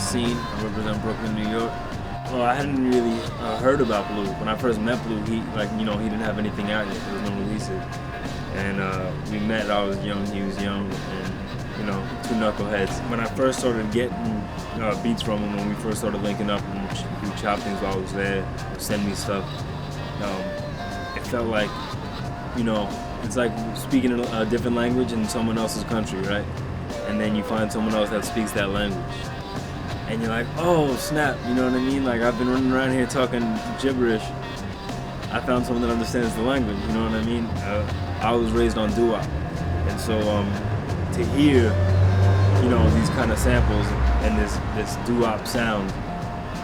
scene. I represent Brooklyn, New York. Well, I hadn't really heard about Blue. When I first met Blue, he didn't have anything out yet. There was no releases. And we met. I was young, he was young, and two knuckleheads. When I first started getting beats from him, when we first started linking up and we would chop things while I was there, send me stuff. It felt like, it's like speaking a different language in someone else's country, right? And then you find someone else that speaks that language. And you're like, oh, snap, you know what I mean? Like, I've been running around here talking gibberish. I found someone that understands the language, you know what I mean? I was raised on doo-wop. And so to hear, these kind of samples and this doo-wop sound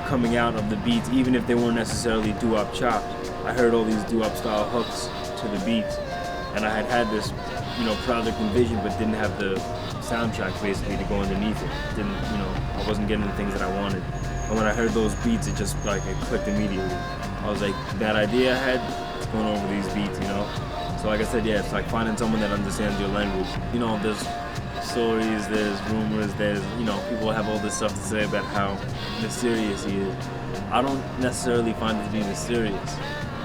coming out of the beats, even if they weren't necessarily doo-wop chopped, I heard all these doo-wop style hooks to the beats. And I had this, project and vision, but didn't have the soundtrack basically to go underneath it. I wasn't getting the things that I wanted. And when I heard those beats, it just it clicked immediately. I was like, that idea I had, it's going over these beats, So like I said, yeah, it's like finding someone that understands your language. There's stories, there's rumors, there's, people have all this stuff to say about how mysterious he is. I don't necessarily find it to be mysterious.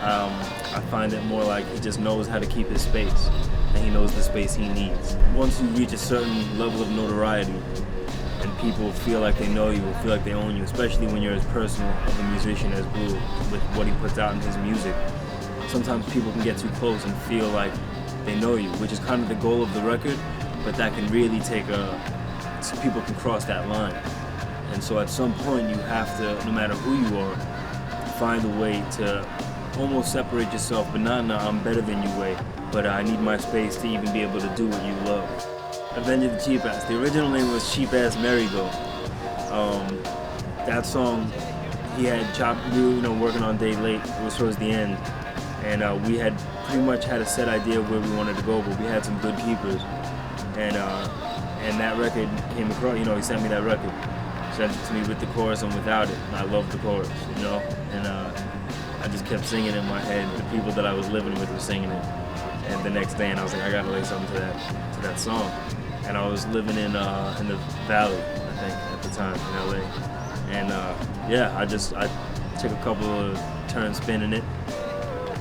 I find it more like he just knows how to keep his space, and he knows the space he needs. Once you reach a certain level of notoriety, and people feel like they know you, or feel like they own you, especially when you're as personal of a musician as Blue, with what he puts out in his music, sometimes people can get too close and feel like they know you, which is kind of the goal of the record, but that can really people can cross that line. And so at some point you have to, no matter who you are, find a way to almost separate yourself, but not in a I'm better than you way, but I need my space to even be able to do what you love. Avenge the Cheap Ass. The original name was Cheap Ass Merry-Go. That song, he had chopped, we were working on Day Late, it was towards the end, and we had pretty much had a set idea of where we wanted to go, but we had some good keepers, and that record came across, he sent me that record, sent it to me with the chorus and without it, and I loved the chorus, and I just kept singing it in my head. The people that I was living with were singing it, and the next day, and I was like, I gotta lay something to that song. And I was living in the Valley, I think, at the time in LA, and I took a couple of turns spinning it,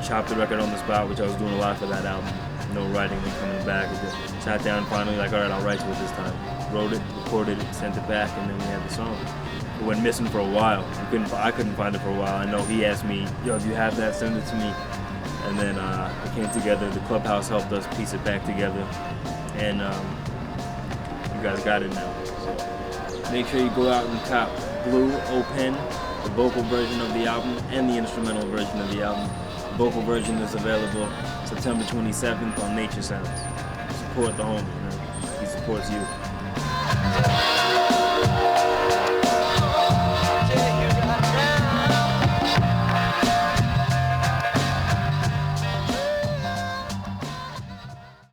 chopped the record on the spot, which I was doing a lot for that album. No writing and coming back. I just sat down and finally all right, I'll write to it this time. Wrote it, recorded it, sent it back, and then we had the song. It went missing for a while. I couldn't find it for a while. I know he asked me, yo, do you have that? Send it to me. And then it came together. The Clubhouse helped us piece it back together. And you guys got it now. So make sure you go out and cop Blue Open, the vocal version of the album, and the instrumental version of the album. The vocal version is available September 27th on Nature Sounds. Support the homie, he supports you.